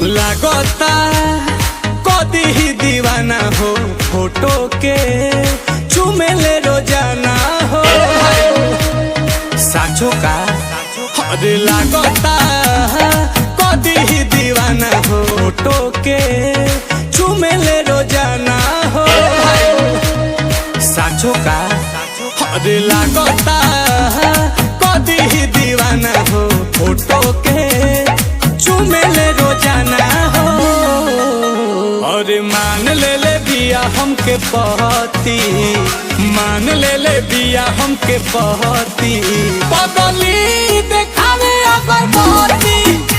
लागता कदी ही दीवाना हो फोटो के चुमेले रोजाना हो साचो का अरे लागता कदी ही दीवाना हो फोटो के चुमेले रोजाना हो साचो का अरे लागता कदी ही दीवाना हो फोटो के चुमेले रोजाना हो। अरे मान ले बिया हमके पहती, मान ले बिया हमके पहती, बदली देखावे अगर बहती।